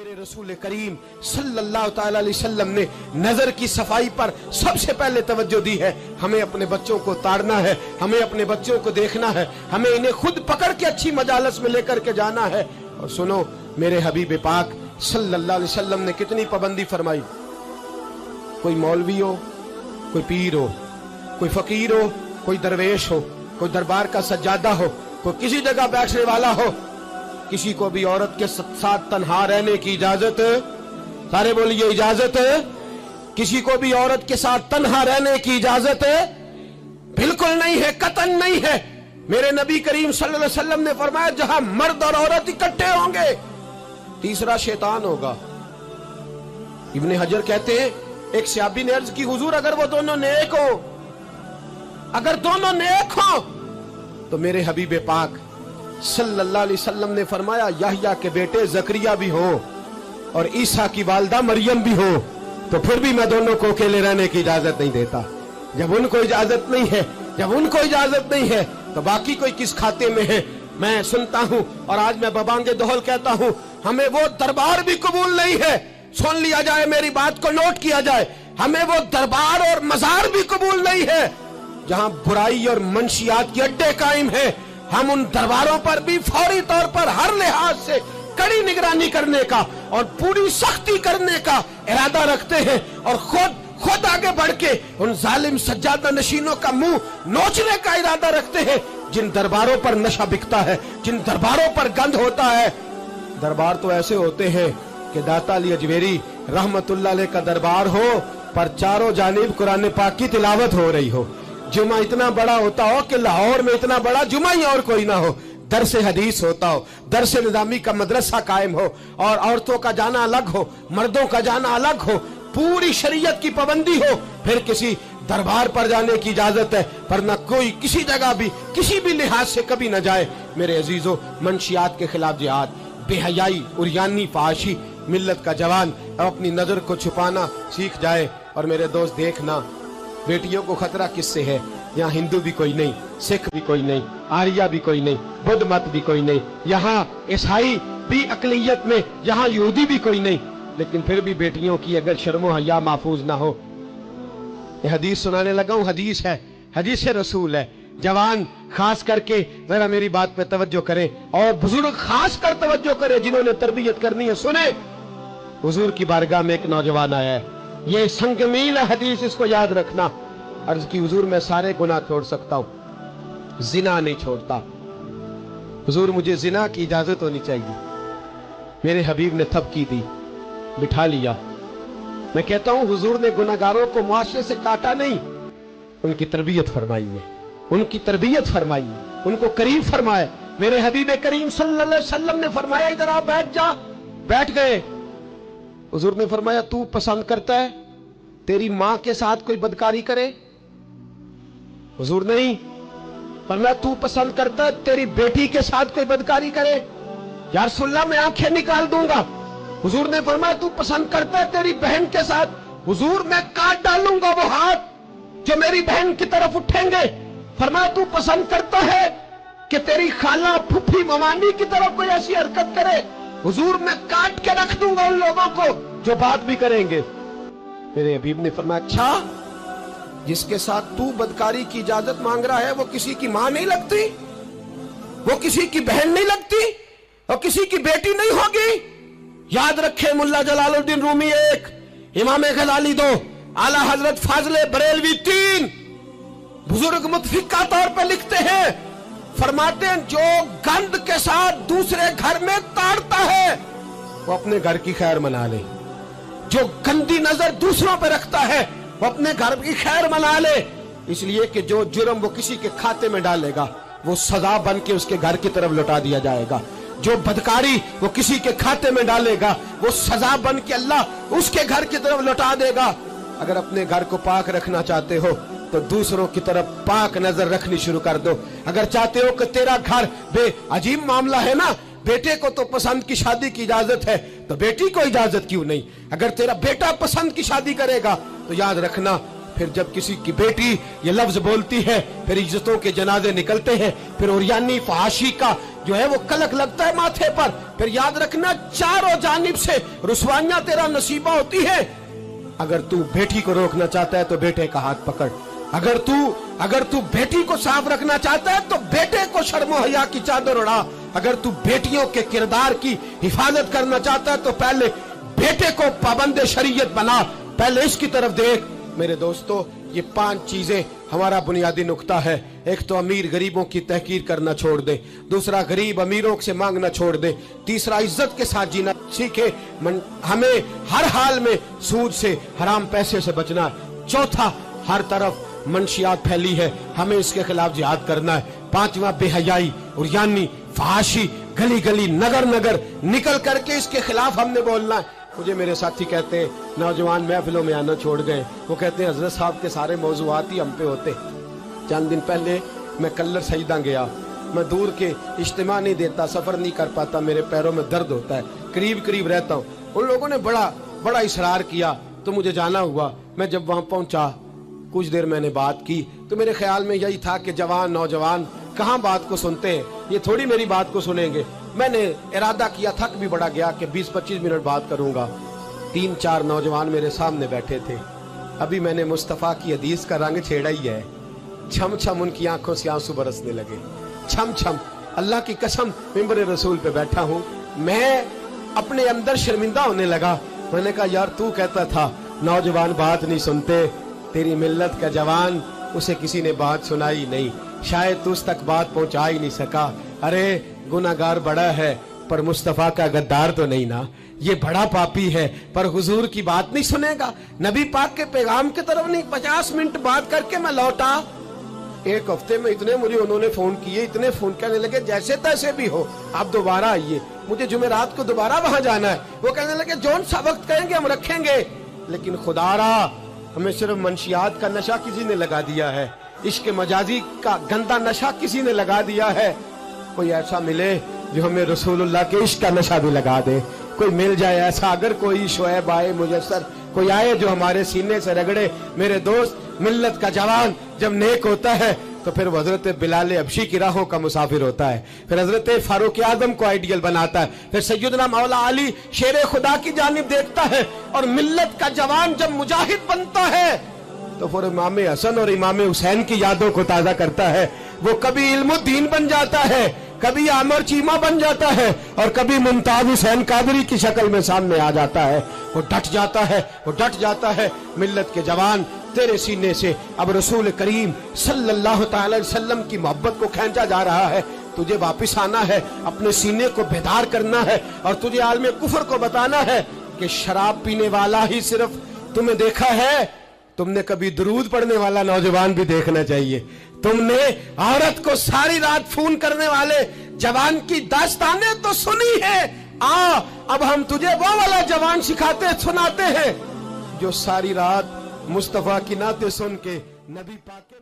मेरे रसूल करीम सल्लल्लाहु ताला अलैहि वसल्लम ने नजर की सफाई पर सबसे पहले तवज्जो दी है। हमें अपने बच्चों को ताड़ना है, हमें अपने बच्चों को देखना है, हमें इन्हें खुद पकड़ के अच्छी मजालस में लेकर के जाना है। और सुनो, मेरे हबीब पाक सल्लल्लाहु अलैहि वसल्लम ने कितनी पाबंदी फरमाई। कोई मौलवी हो, कोई पीर हो, कोई फकीर हो, कोई दरवेश हो, कोई दरबार का सज्जादा हो, कोई किसी जगह बैठने वाला हो, किसी को भी औरत के साथ तन्हा रहने की इजाजत, सारे बोलिए इजाजत, किसी को भी औरत के साथ तन्हा रहने की इजाजत बिल्कुल नहीं है, कतन नहीं है। मेरे नबी करीम सल्लल्लाहु अलैहि वसल्लम ने फरमाया जहां मर्द और औरत इकट्ठे होंगे तीसरा शैतान होगा। इब्ने हजर कहते हैं, एक सहाबी ने अर्ज की, हुजूर अगर वो दोनों नेक हो, अगर दोनों नेक हो तो मेरे हबीब पाक सल्लल्लाहु अलैहि वसल्लम ने फरमाया याहया के बेटे जकरिया भी हो और ईसा की वालदा मरियम भी हो, तो फिर भी मैं दोनों को अकेले रहने की इजाजत नहीं देता। जब उनको इजाजत नहीं है, जब उनको इजाजत नहीं है तो बाकी कोई किस खाते में है। मैं सुनता हूं और आज मैं बबांगे दोहल कहता हूं, हमें वो दरबार भी कबूल नहीं है। सुन लिया जाए, मेरी बात को नोट किया जाए, हमें वो दरबार और मजार भी कबूल नहीं है जहां बुराई और मंशियात के अड्डे कायम है। हम उन दरबारों पर भी फौरी तौर पर हर लिहाज से कड़ी निगरानी करने का और पूरी सख्ती करने का इरादा रखते हैं और खुद आगे बढ़ के उन जालिम सज्जादा नशीनों का मुंह नोचने का इरादा रखते हैं जिन दरबारों पर नशा बिकता है, जिन दरबारों पर गंद होता है। दरबार तो ऐसे होते हैं कि दाता अली अजमेरी रहमतुल्लाह अलैह का दरबार हो पर चारों जानिब कुरान पाक की तिलावत हो रही हो। जुमा इतना बड़ा होता हो कि लाहौर में इतना बड़ा जुमा ही और कोई ना हो। दरसे हदीस होता हो, दरसे निजामी का मदरसा कायम हो और औरतों का जाना अलग हो, मर्दों का जाना अलग हो, पूरी शरीयत की पाबंदी हो, फिर किसी दरबार पर जाने की इजाजत है, पर न कोई किसी जगह भी किसी भी लिहाज से कभी न जाए। मेरे अजीजों, मंशियात के खिलाफ जिहाद, बेहयाई, उरियानी, फाहशी, मिल्लत का जवान अब अपनी नजर को छुपाना सीख जाए। और मेरे दोस्त देखना, बेटियों को खतरा किससे है? यहाँ हिंदू भी कोई नहीं, सिख भी कोई नहीं, आर्या भी कोई नहीं, बुद्ध मत भी कोई नहीं, यहाँ ईसाई भी अकलियत में, यहाँ यहूदी भी कोई नहीं, लेकिन फिर भी बेटियों की अगर शर्मो हया महफूज ना हो। ये हदीस सुनाने लगा हूँ, हदीस है, हदीस रसूल है। जवान खास करके जरा मेरी बात पे तवज्जो करें और बुजुर्ग खास कर तवज्जो करें जिन्होंने तरबियत करनी है। सुने, हुजूर की बारगाह में एक नौजवान आया है, ये संगमील हदीस, इसको याद रखना। अर्ज की, हुजूर मैं सारे गुनाह छोड़ सकता हूं, जिना नहीं छोड़ता। हुजूर मुझे जिना की इजाजत होनी चाहिए। मेरे हबीब ने थपकी दी, बिठा लिया। मैं कहता हूं हुजूर ने गुनाहगारों को मुआशरे से काटा नहीं, उनकी तरबियत फरमाई है, उनकी तरबियत फरमाई है, उनको करीब फरमाया। मेरे हबीब करीम सल्लल्लाहु अलैहि वसल्लम ने फरमाया इधर आ, बैठ जा। बैठ गए। हुजूर ने फरमाया तू पसंद करता है तेरी मां के साथ कोई बदकारी करे? हुजूर नहीं। फरमाया तू पसंद करता है तेरी बेटी के साथ कोई बदकारी करे? या रसूलल्लाह मैं आंखें निकाल दूंगा। हुजूर ने फरमाया तू पसंद करता है तेरी बहन के साथ? हुजूर मैं काट डालूंगा वो हाथ जो मेरी बहन की तरफ उठेंगे। फरमाया तू पसंद करता है कि तेरी खाला, फुफी, ममानी की तरफ कोई ऐसी हरकत करे? हुजूर मैं काट के रख दूंगा उन लोगों को जो बात भी करेंगे। मेरे हबीब ने फरमाया अच्छा, जिसके साथ तू बदकारी की इजाजत मांग रहा है वो किसी की मां नहीं लगती, वो किसी की बहन नहीं लगती और किसी की बेटी नहीं होगी। याद रखे, मुल्ला जलालुद्दीन रूमी 1, इमाम गजाली 2, आला हजरत फाजले बरेलवी 3, बुजुर्ग मुतफिका तौर पर लिखते हैं, फरमाते हैं जो गंद के साथ दूसरे घर में ताड़ता है वो अपने घर की खैर मना ले, जो गंदी नजर दूसरों पे रखता है वो अपने घर की खैर मना ले। इसलिए कि जो जुर्म वो किसी के खाते में डालेगा वो सजा बन के उसके घर की तरफ लौटा दिया जाएगा। जो बदकारी वो किसी के खाते में डालेगा वो सजा बन के अल्लाह उसके घर की तरफ लौटा देगा। अगर अपने घर को पाक रखना चाहते हो तो दूसरों की तरफ पाक नजर रखनी शुरू कर दो। अगर चाहते हो कि तेरा घर अजीब मामला है ना, बेटे को तो पसंद की शादी की इजाजत है तो बेटी को इजाजत क्यों नहीं? अगर तेरा बेटा पसंद की शादी करेगा तो याद रखना, फिर जब किसी की बेटी ये लफ्ज बोलती है फिर इज्जतों के जनाजे निकलते हैं, फिर उरियानी फहाशी का जो है वो कलक लगता है माथे पर। फिर याद रखना चारों जानिब से रुसवाइयां तेरा नसीबा होती है। अगर तू बेटी को रोकना चाहता है तो बेटे का हाथ पकड़, अगर तू बेटी को साफ रखना चाहता है तो बेटे को शर्म हया की चादर उड़ा, अगर तू बेटियों के किरदार की हिफाजत करना चाहता है तो पहले बेटे को पाबंद शरीयत बना, पहले इसकी तरफ देख। मेरे दोस्तों, ये 5 चीजें हमारा बुनियादी नुक्ता है। एक तो अमीर गरीबों की तहकीर करना छोड़ दे, दूसरा गरीब अमीरों से मांगना छोड़ दे, तीसरा इज्जत के साथ जीना सीखे, हमें हर हाल में सूद से हराम पैसे से बचना है, चौथा हर तरफ मंशियात फैली है, हमें इसके खिलाफ जिहाद करना है, पांचवा बेहयाई और यानी फहाशी गली गली नगर नगर निकल करके इसके खिलाफ हमने बोलना है। मुझे मेरे साथी कहते हैं नौजवान महफिलों में आना छोड़ गए, वो कहते हैं हजरत साहब के सारे मौजूआत ही हम पे होते। चंद दिन पहले मैं कल्लर सईदा गया, मैं दूर के इज्तिमा नहीं देता, सफर नहीं कर पाता, मेरे पैरों में दर्द होता है, करीब करीब रहता हूँ। उन लोगों ने बड़ा इसरार किया तो मुझे जाना हुआ। मैं जब वहां पहुंचा, कुछ देर मैंने बात की तो मेरे ख्याल में यही था कि जवान नौजवान कहाँ बात को सुनते हैं, ये थोड़ी मेरी बात को सुनेंगे। मैंने इरादा किया, थक भी बड़ा गया कि 20-25 मिनट बात करूंगा। 3-4 नौजवान मेरे सामने बैठे थे। अभी मैंने मुस्तफा की हदीस का रंग छेड़ा ही है। छम छम उनकी आंखों से आंसू बरसने लगे, छम छम। अल्लाह की कसम, मिंबर रसूल पे बैठा हूँ, मैं अपने अंदर शर्मिंदा होने लगा। मैंने कहा यार, तू कहता था नौजवान बात नहीं सुनते, तेरी मिल्लत का जवान, उसे किसी ने बात सुनाई नहीं, शायद तू उस तक बात पहुंचा ही नहीं सका। अरे गुनाहगार बड़ा है पर मुस्तफा का गद्दार तो नहीं ना, ये बड़ा पापी है पर हुजूर की बात नहीं सुनेगा, नबी पाक के पैगाम की तरफ नहीं। 50 मिनट बात करके मैं लौटा। एक हफ्ते में इतने मुझे उन्होंने फोन किए, इतने फोन करने लगे जैसे तैसे भी हो आप दोबारा आइए, मुझे जुमेरात को दोबारा वहां जाना है। वो कहने लगे जौन सा वक्त कहेंगे हम रखेंगे, लेकिन खुदारा हमें सिर्फ मंशियात का नशा किसी ने लगा दिया है, इश्क मजाजी का गंदा नशा किसी ने लगा दिया है। कोई ऐसा मिले जो हमें रसूलुल्लाह के इश्क का नशा भी लगा दे, कोई मिल जाए ऐसा। अगर कोई शोएब आए, मुयस्सर कोई आए जो हमारे सीने से रगड़े। मेरे दोस्त, मिल्लत का जवान जब नेक होता है तो फिर वो हजरत बिलाल हबशी की राहों का मुसाफिर होता है, फिर हजरत फारूक आजम को आइडियल बनाता है, फिर सैयदना मौला अली शेर खुदा की जानिब देखता है। और मिल्लत का जवान जब मुजाहिद बनता है तो फिर इमाम हसन और इमाम हुसैन की यादों को ताजा करता है। वो कभी इल्मुद्दीन बन जाता है, कभी आमर चीमा बन जाता है, और कभी मुमताज हुसैन कादरी की शक्ल में सामने आ जाता है। वो डट जाता है। मिल्लत के जवान, तेरे सीने से अब रसूल करीम सल्लल्लाहु अलैहि वसल्लम की मोहब्बत को खींचा जा रहा है। तुझे वापिस आना है, अपने सीने को बेदार करना है, और तुझे आलमे कुफर को बताना है कि शराब पीने वाला ही सिर्फ तुम्हें देखा है, तुमने कभी दरूद पढ़ने वाला नौजवान भी देखना चाहिए। तुमने औरत को सारी रात फोन करने वाले जवान की दास्तानें तो सुनी है। अब हम तुझे वो वाला जवान सुनाते हैं जो सारी रात मुस्तफा की नाते सुन के नबी पाक के